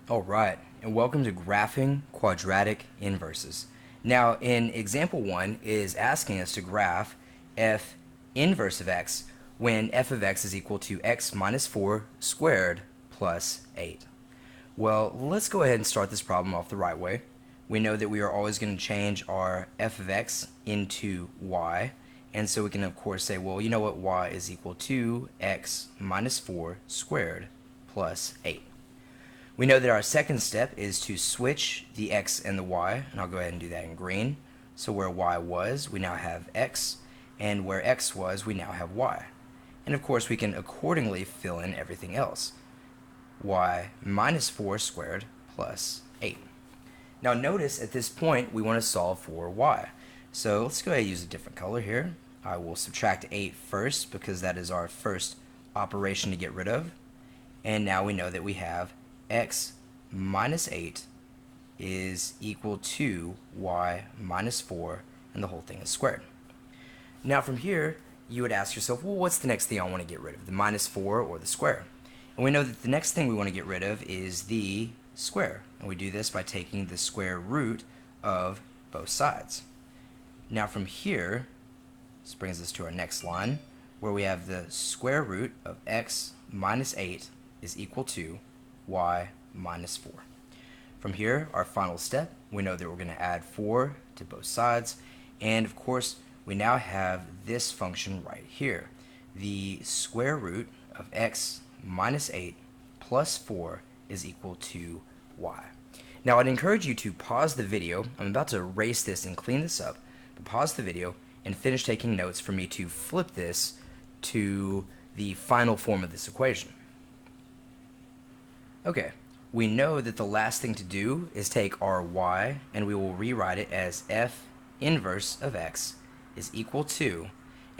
Alright, and welcome to graphing quadratic inverses. Now, in example 1 is asking us to graph f inverse of x when f of x is equal to x minus 4 squared plus 8. Well, let's go ahead and start this problem off the right way. We know that we are always going to change our f of x into y, and so we can of course say, well, you know what, y is equal to x minus 4 squared plus 8. We know that our second step is to switch the x and the y, and I'll go ahead and do that in green. So where y was, we now have x, and where x was, we now have y. And of course, we can accordingly fill in everything else. Y minus 4 squared plus 8. Now notice at this point, we want to solve for y. So let's go ahead and use a different color here. I will subtract 8 first because that is our first operation to get rid of. And now we know that we have x minus 8 is equal to y minus 4, and the whole thing is squared. Now from here, you would ask yourself, well, what's the next thing I want to get rid of, the minus 4 or the square? And we know that the next thing we want to get rid of is the square, and we do this by taking the square root of both sides. Now from here, this brings us to our next line, where we have the square root of x minus 8 is equal to y minus 4. From here, our final step, we know that we're going to add 4 to both sides, and of course we now have this function right here. The square root of x minus 8 plus 4 is equal to y. Now I'd encourage you to pause the video. I'm about to erase this and clean this up, but pause the video and finish taking notes for me to flip this to the final form of this equation. Okay, we know that the last thing to do is take our y, and we will rewrite it as f inverse of x is equal to,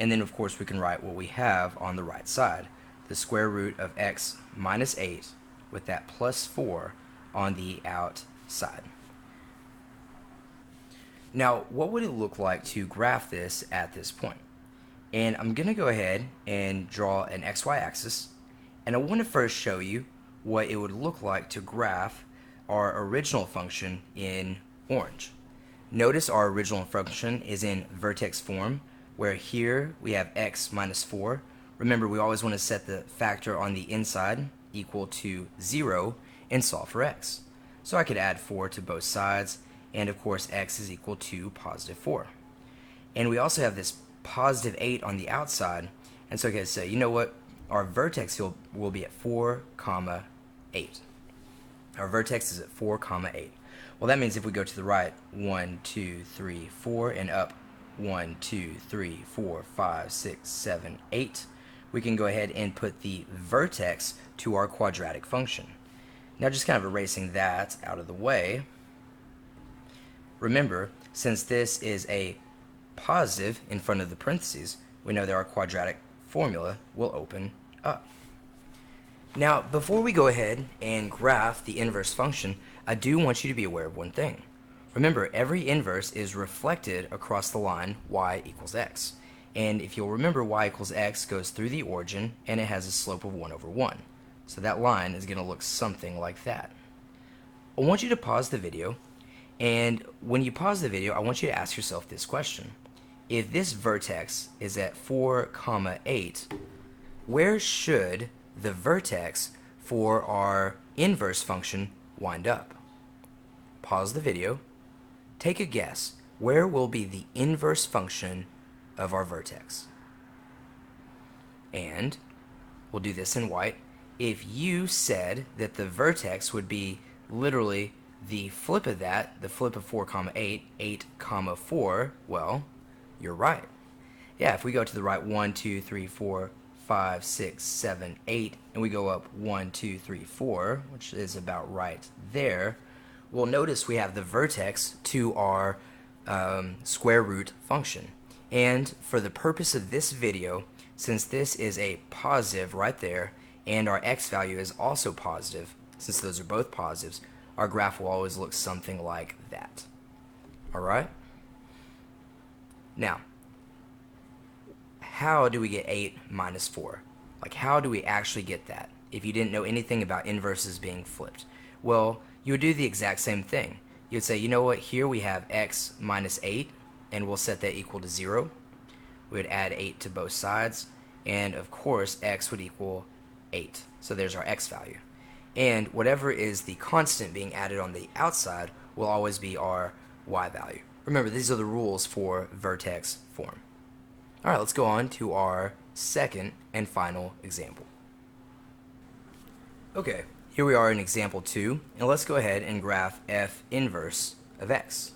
and then of course we can write what we have on the right side, the square root of x minus 8 with that plus 4 on the outside. Now, what would it look like to graph this at this point? And I'm going to go ahead and draw an xy axis, and I want to first show you what it would look like to graph our original function in orange. Notice our original function is in vertex form, where here we have x minus 4. Remember, we always want to set the factor on the inside equal to 0 and solve for x. So I could add 4 to both sides, and of course x is equal to positive 4. And we also have this positive 8 on the outside, and so I could say, you know what, our vertex will be at 4, 8. Our vertex is at 4, 8. Well, that means if we go to the right, 1, 2, 3, 4, and up 1, 2, 3, 4, 5, 6, 7, 8, we can go ahead and put the vertex to our quadratic function. Now just kind of erasing that out of the way, remember, since this is a positive in front of the parentheses, we know that our quadratic formula will open up. Now, before we go ahead and graph the inverse function, I do want you to be aware of one thing. Remember, every inverse is reflected across the line y equals x. And if you'll remember, y equals x goes through the origin, and it has a slope of 1 over 1. So that line is going to look something like that. I want you to pause the video, and when you pause the video, I want you to ask yourself this question. If this vertex is at 4, 8, where should the vertex for our inverse function wind up? Pause the video. Take a guess. Where will be the inverse function of our vertex? And we'll do this in white. If you said that the vertex would be literally the flip of that, the flip of 4, 8, 8, 4, well, you're right. Yeah, if we go to the right 1, 2, 3, 4, 5, 6, 7, 8, and we go up 1, 2, 3, 4, which is about right there, we'll notice we have the vertex to our square root function. And for the purpose of this video, since this is a positive right there, and our x value is also positive, since those are both positives, our graph will always look something like that. Alright? Now, how do we get 8 minus 4? Like, how do we actually get that if you didn't know anything about inverses being flipped? Well, you would do the exact same thing. You would say, you know what, here we have x minus 8, and we'll set that equal to 0. We would add 8 to both sides, and of course x would equal 8. So there's our x value. And whatever is the constant being added on the outside will always be our y value. Remember, these are the rules for vertex form. Alright, let's go on to our second and final example. Okay, here we are in example 2, and let's go ahead and graph f inverse of x.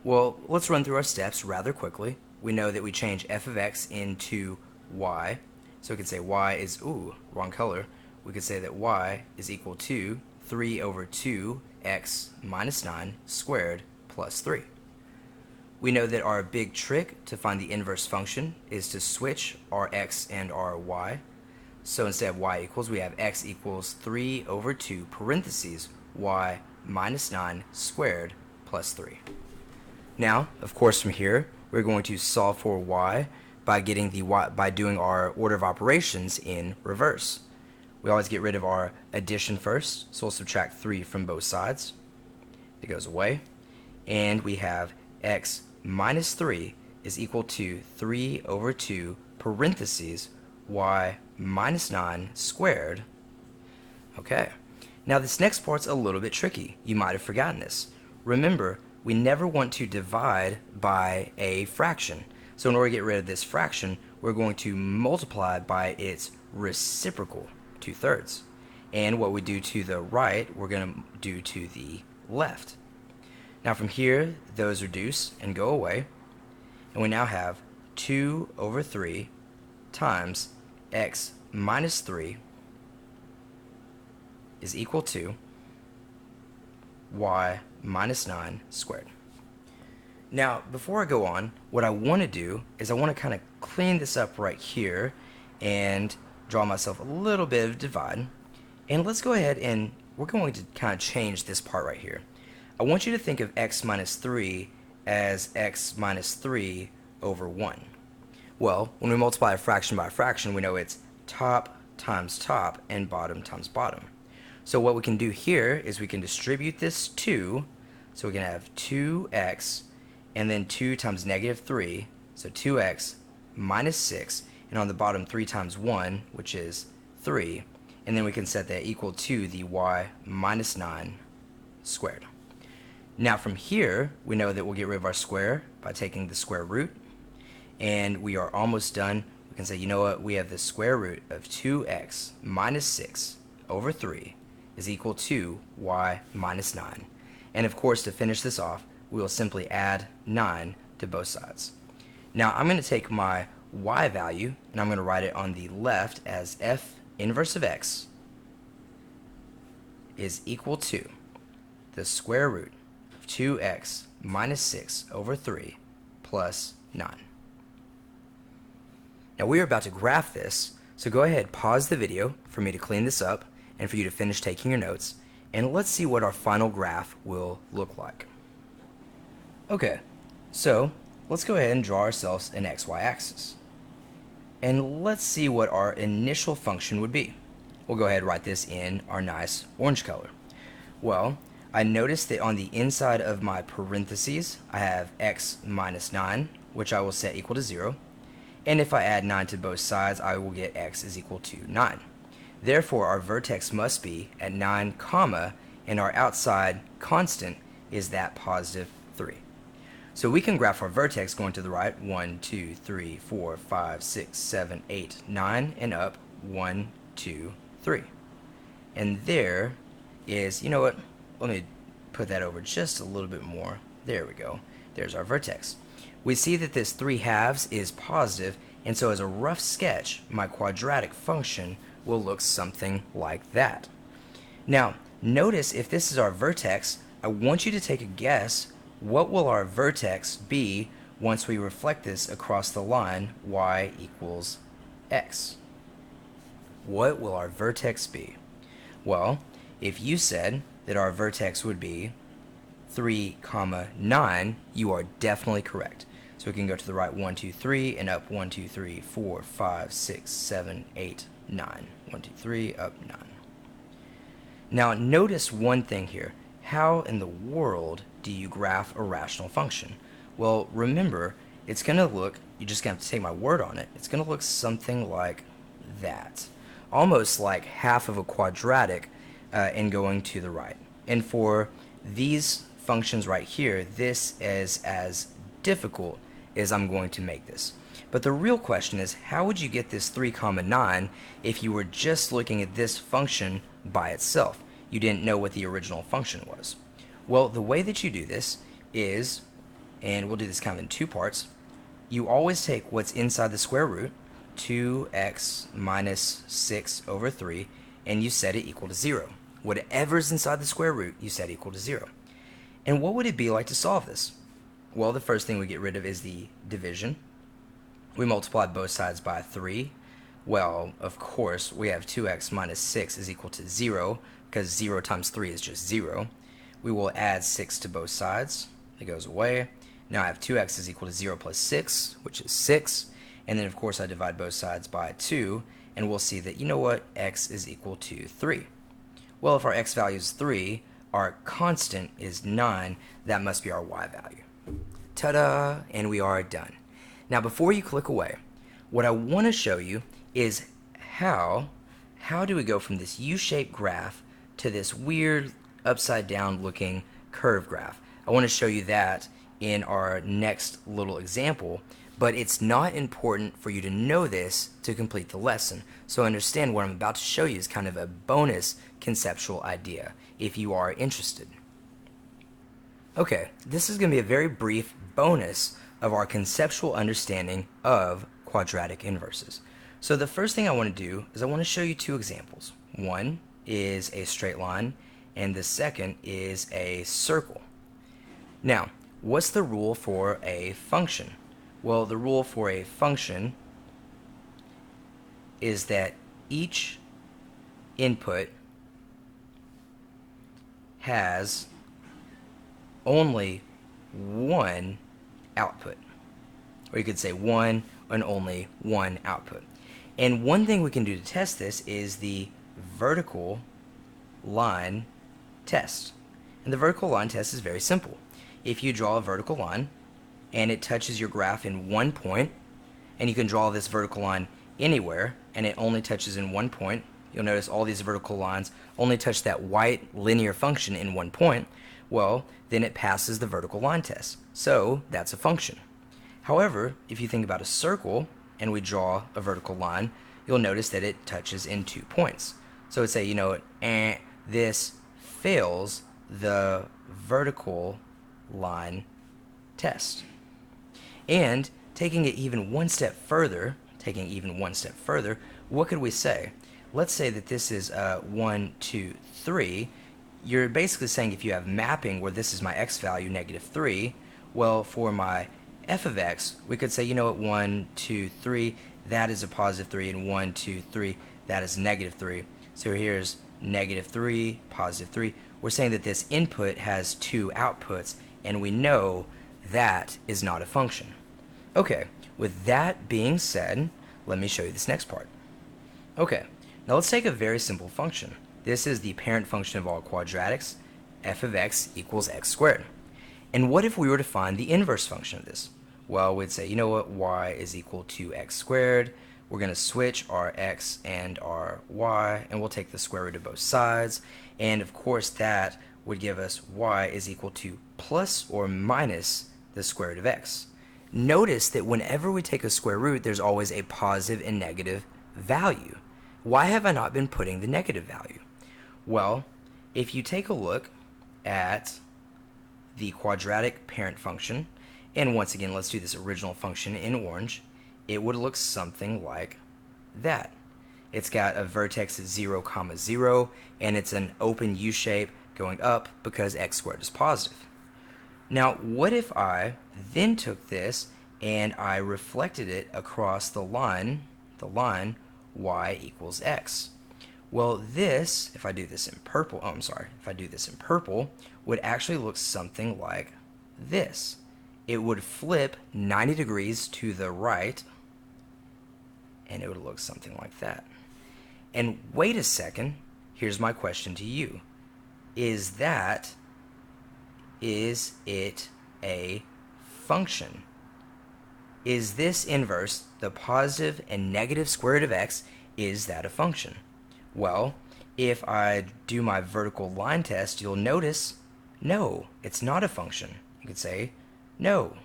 Well, let's run through our steps rather quickly. We know that we change f of x into y, so we could say y is, wrong color. We could say that y is equal to 3 over 2x minus 9 squared plus 3. We know that our big trick to find the inverse function is to switch our x and our y. So instead of y equals, we have x equals 3 over 2 parentheses y minus 9 squared plus 3. Now, of course, from here, we're going to solve for y by getting the by doing our order of operations in reverse. We always get rid of our addition first, so we'll subtract 3 from both sides. It goes away. And we have x minus 3 is equal to 3 over 2 parentheses y minus 9 squared. Okay. Now this next part's a little bit tricky. You might have forgotten this. Remember, we never want to divide by a fraction. So in order to get rid of this fraction, we're going to multiply by its reciprocal, 2/3. And what we do to the right, we're going to do to the left. Now from here, those reduce and go away. And we now have 2 over 3 times x minus 3 is equal to y minus 9 squared. Now, before I go on, what I want to do is I want to kind of clean this up right here and draw myself a little bit of divide. And let's go ahead and we're going to kind of change this part right here. I want you to think of x minus 3 as x minus 3 over 1. Well, when we multiply a fraction by a fraction, we know it's top times top and bottom times bottom. So what we can do here is we can distribute this 2, so we can have 2x and then 2 times negative 3, so 2x minus 6, and on the bottom 3 times 1, which is 3, and then we can set that equal to the y minus 9 squared. Now from here, we know that we'll get rid of our square by taking the square root, and we are almost done. We can say, you know what, we have the square root of 2x minus 6 over 3 is equal to y minus 9. And of course, to finish this off, we will simply add 9 to both sides. Now I'm going to take my y value and I'm going to write it on the left as f inverse of x is equal to the square root of 2x minus 6 over 3 plus 9. Now we are about to graph this, so go ahead, pause the video for me to clean this up and for you to finish taking your notes, and let's see what our final graph will look like. Okay, so let's go ahead and draw ourselves an xy axis. And let's see what our initial function would be. We'll go ahead and write this in our nice orange color. Well, I noticed that on the inside of my parentheses, I have x minus 9, which I will set equal to 0. And if I add 9 to both sides, I will get x is equal to 9. Therefore, our vertex must be at 9, comma, and our outside constant is that positive 3. So we can graph our vertex going to the right, 1, 2, 3, 4, 5, 6, 7, 8, 9, and up, 1, 2, 3. And there is, you know what, let me put that over just a little bit more. There we go. There's our vertex. We see that this 3/2 is positive, and so as a rough sketch, my quadratic function will look something like that. Now, notice if this is our vertex, I want you to take a guess. What will our vertex be once we reflect this across the line y equals x? What will our vertex be? Well, if you said that our vertex would be 3, 9, you are definitely correct. So we can go to the right 1, 2, 3, and up 1, 2, 3, 4, 5, 6, 7, 8, 9. 1, 2, 3, up 9. Now notice one thing here. How in the world do you graph a rational function? Well, remember, it's going to look, you're just going to have to take my word on it, it's going to look something like that. Almost like half of a quadratic and going to the right. And for these functions right here, this is as difficult as I'm going to make this. But the real question is, how would you get this 3 comma 9 if you were just looking at this function by itself? You didn't know what the original function was. Well, the way that you do this is, and we'll do this kind of in 2 parts, you always take what's inside the square root, 2x minus 6 over 3, and you set it equal to 0. Whatever's inside the square root, you set equal to 0. And what would it be like to solve this? Well, the first thing we get rid of is the division. We multiply both sides by 3. Well, of course, we have 2x minus 6 is equal to 0, because 0 times 3 is just 0. We will add 6 to both sides. It goes away. Now I have 2x is equal to 0 plus 6, which is 6. And then, of course, I divide both sides by 2, and we'll see that, you know what, x is equal to 3. Well, if our x value is 3, our constant is 9, that must be our y value. Ta-da! And we are done. Now, before you click away, what I want to show you is how do we go from this U-shaped graph to this weird upside-down looking curve graph. I want to show you that in our next little example, but it's not important for you to know this to complete the lesson. So understand what I'm about to show you is kind of a bonus conceptual idea if you are interested. Okay, this is going to be a very brief bonus of our conceptual understanding of quadratic inverses. So the first thing I want to do is I want to show you 2 examples. One is a straight line, and the second is a circle. Now, what's the rule for a function? Well, the rule for a function is that each input has only one output. Or you could say one and only one output. And one thing we can do to test this is the vertical line test. And the vertical line test is very simple. If you draw a vertical line and it touches your graph in one point, and you can draw this vertical line anywhere and it only touches in one point, you'll notice all these vertical lines only touch that white linear function in one point, well, then it passes the vertical line test. So that's a function. However, if you think about a circle and we draw a vertical line, you'll notice that it touches in 2 points. So it'd say, you know, this fails the vertical line test. And taking it even one step further, what could we say? Let's say that this is 1, 2, 3. You're basically saying if you have mapping where this is my x value, -3, well, for my f of x, we could say, you know what, 1, 2, 3, that is a +3, and 1, 2, 3, that is -3. So here's -3, +3. We're saying that this input has 2 outputs, and we know that is not a function. Okay, with that being said, let me show you this next part. Okay, now let's take a very simple function. This is the parent function of all quadratics, f of x equals x squared. And what if we were to find the inverse function of this? Well, we'd say, you know what, y is equal to x squared. We're going to switch our x and our y, and we'll take the square root of both sides. And of course, that would give us y is equal to plus or minus the square root of x. Notice that whenever we take a square root, there's always a positive and negative value. Why have I not been putting the negative value? Well, if you take a look at the quadratic parent function, and once again, let's do this original function in orange, it would look something like that. It's got a vertex at 0, 0, and it's an open U shape going up because x squared is positive. Now, what if I then took this and I reflected it across the line y equals x? Well, this, if I do this in purple, would actually look something like this. It would flip 90 degrees to the right, and it would look something like that. And wait a second, here's my question to you. Is it a function? Is this inverse, the positive and negative square root of x, is that a function? Well, if I do my vertical line test, you'll notice, no, it's not a function. You could say, no,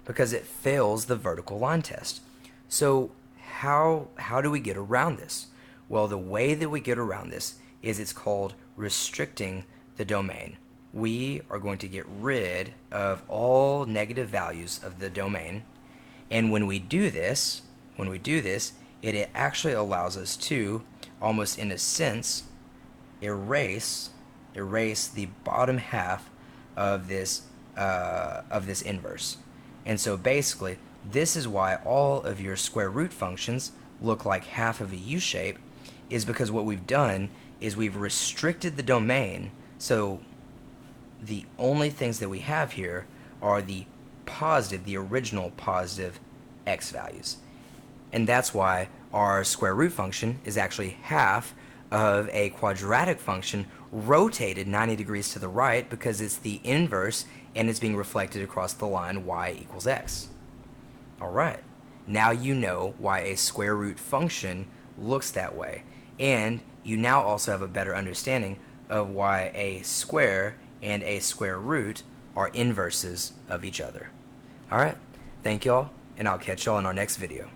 because it fails the vertical line test. So how do we get around this? Well, the way that we get around this is it's called restricting the domain. We are going to get rid of all negative values of the domain. And when we do this, it actually allows us to, almost in a sense, erase the bottom half of this inverse. And so basically, this is why all of your square root functions look like half of a U shape, is because what we've done is we've restricted the domain. So the only things that we have here are the original positive x values. And that's why our square root function is actually half of a quadratic function rotated 90 degrees to the right, because it's the inverse and it's being reflected across the line y equals x. Alright, now you know why a square root function looks that way, and you now also have a better understanding of why a square and a square root are inverses of each other. Alright, thank y'all, and I'll catch y'all in our next video.